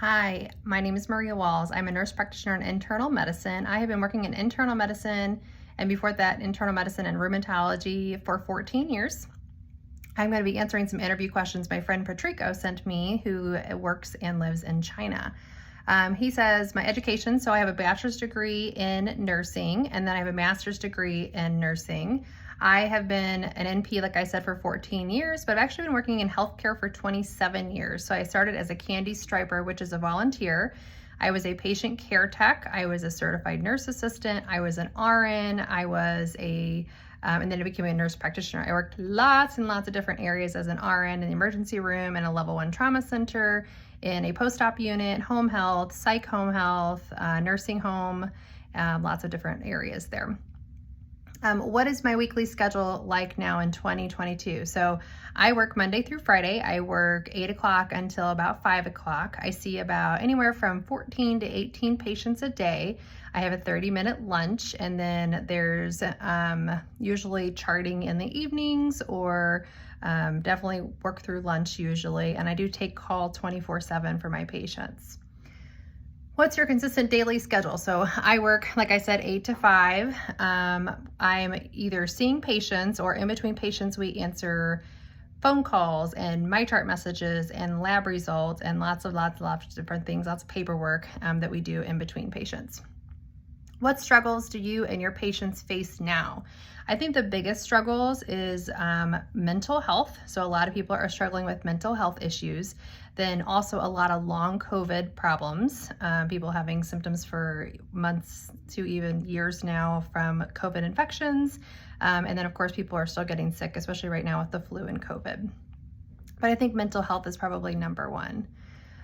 Hi, my name is Maria Walls. I'm a nurse practitioner in internal medicine. I have been working in internal medicine and before that internal medicine and rheumatology for 14 years. I'm going to be answering some interview questions my friend Patrico sent me, who works and lives in China. He says, my education, so I have a bachelor's degree in nursing and then I have a master's degree in nursing. I have been an NP, like I said, for 14 years, but I've actually been working in healthcare for 27 years. So I started as a candy striper, which is a volunteer. I was a patient care tech. I was a certified nurse assistant. I was an RN. And then I became a nurse practitioner. I worked lots and lots of different areas as an RN in the emergency room, in a level 1 trauma center, in a post-op unit, home health, psych home health, nursing home, lots of different areas there. What is my weekly schedule like now in 2022? So I work Monday through Friday. I work 8 o'clock until about 5 o'clock. I see about anywhere from 14 to 18 patients a day. I have a 30-minute lunch, and then there's usually charting in the evenings, or definitely work through lunch usually. And I do take call 24/7 for my patients. What's your consistent daily schedule? So I work, like I said, 8 to 5. I'm either seeing patients, or in between patients, we answer phone calls and MyChart messages and lab results and lots of different things, lots of paperwork that we do in between patients. What struggles do you and your patients face now? I think the biggest struggles is mental health. So a lot of people are struggling with mental health issues. Then also a lot of long COVID problems, people having symptoms for months to even years now from COVID infections. And then of course people are still getting sick, especially right now with the flu and COVID. But I think mental health is probably number one.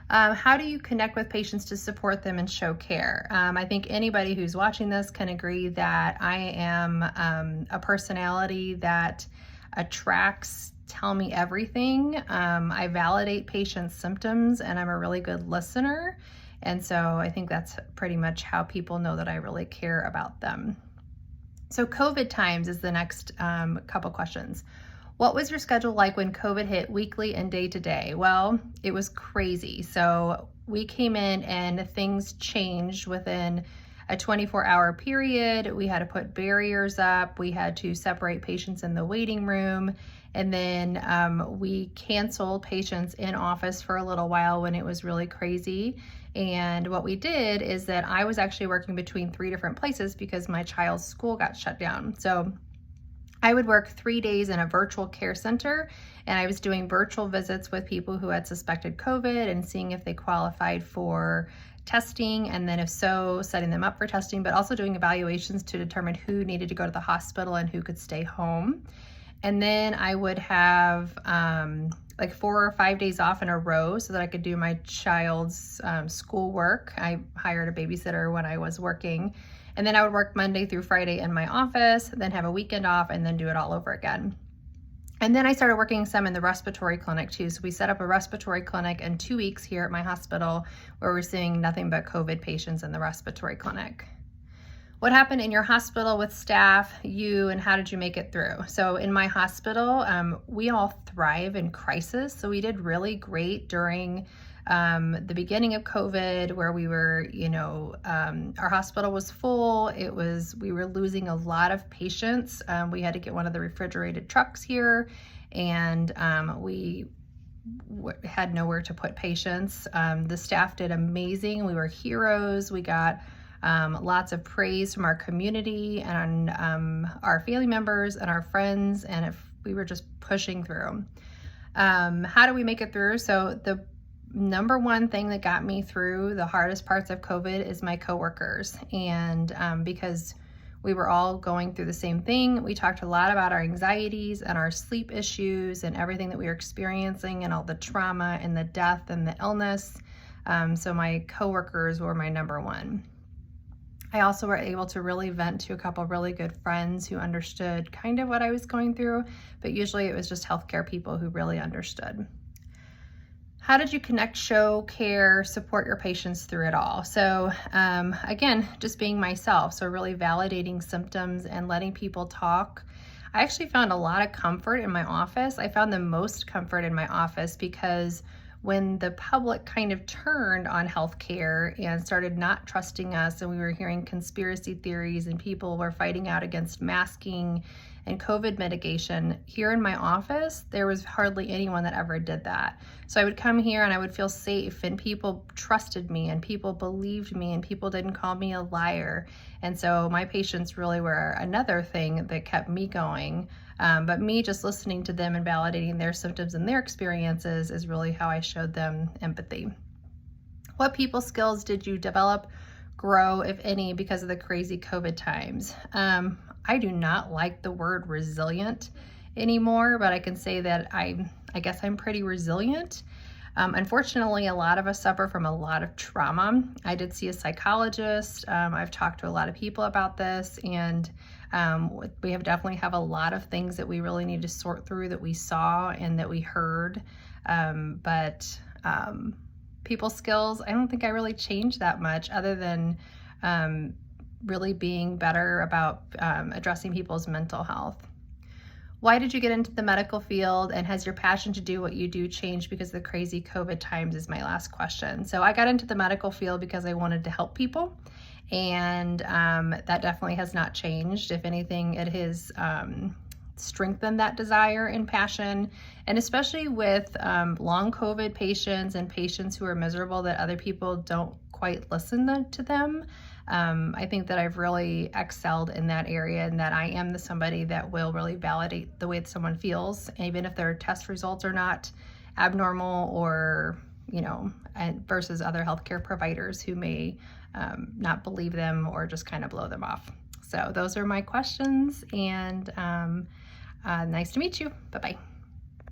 How do you connect with patients to support them and show care? I think anybody who's watching this can agree that I am a personality that attracts tell me everything. I validate patients' symptoms, and I'm a really good listener. And so I think that's pretty much how people know that I really care about them. So COVID times is the next couple questions. What was your schedule like when COVID hit weekly and day to day? Well, it was crazy. So we came in and things changed within a 24-hour period. We had to put barriers up. We had to separate patients in the waiting room. And then we canceled patients in office for a little while when it was really crazy. And what we did is that I was actually working between 3 different places because my child's school got shut down. So I would work 3 days in a virtual care center, and I was doing virtual visits with people who had suspected COVID and seeing if they qualified for testing, and then if so, setting them up for testing, but also doing evaluations to determine who needed to go to the hospital and who could stay home. And then I would have like 4 or 5 days off in a row so that I could do my child's school work. I hired a babysitter when I was working. And then I would work Monday through Friday in my office, then have a weekend off, and then do it all over again. And then I started working some in the respiratory clinic too. So we set up a respiratory clinic in 2 weeks here at my hospital, where we're seeing nothing but COVID patients in the respiratory clinic. What happened in your hospital with staff, you, and how did you make it through? So in my hospital, we all thrive in crisis. So we did really great during the beginning of COVID, where we were, our hospital was full. We were losing a lot of patients. We had to get one of the refrigerated trucks here, and we had nowhere to put patients. The staff did amazing. We were heroes. We got lots of praise from our community and our family members and our friends, and we were just pushing through. How do we make it through? So the number one thing that got me through the hardest parts of COVID is my coworkers. And because we were all going through the same thing, we talked a lot about our anxieties and our sleep issues and everything that we were experiencing and all the trauma and the death and the illness. So my coworkers were my number one. I also were able to really vent to a couple really good friends who understood kind of what I was going through, but usually it was just healthcare people who really understood. How did you connect, show care, support your patients through it all? So again, just being myself. So really validating symptoms and letting people talk. I actually found a lot of comfort in my office. I found the most comfort in my office because when the public kind of turned on healthcare and started not trusting us, and we were hearing conspiracy theories and people were fighting out against masking and COVID mitigation, here in my office, there was hardly anyone that ever did that. So I would come here and I would feel safe, and people trusted me and people believed me and people didn't call me a liar. And so my patients really were another thing that kept me going. But me just listening to them and validating their symptoms and their experiences is really how I showed them empathy. What people skills did you develop, grow, if any, because of the crazy COVID times? I do not like the word resilient anymore, but I can say that I guess I'm pretty resilient. Unfortunately, a lot of us suffer from a lot of trauma. I did see a psychologist. I've talked to a lot of people about this, and we definitely have a lot of things that we really need to sort through that we saw and that we heard. But people skills, I don't think I really changed that much, other than really being better about addressing people's mental health. Why did you get into the medical field, and has your passion to do what you do changed because of the crazy COVID times, is my last question. So I got into the medical field because I wanted to help people, and that definitely has not changed. If anything, it has strengthened that desire and passion, and especially with long COVID patients and patients who are miserable that other people don't quite listen to them. I think that I've really excelled in that area, and that I am somebody that will really validate the way that someone feels, even if their test results are not abnormal, or, versus other healthcare providers who may not believe them or just kind of blow them off. So those are my questions, and nice to meet you. Bye-bye.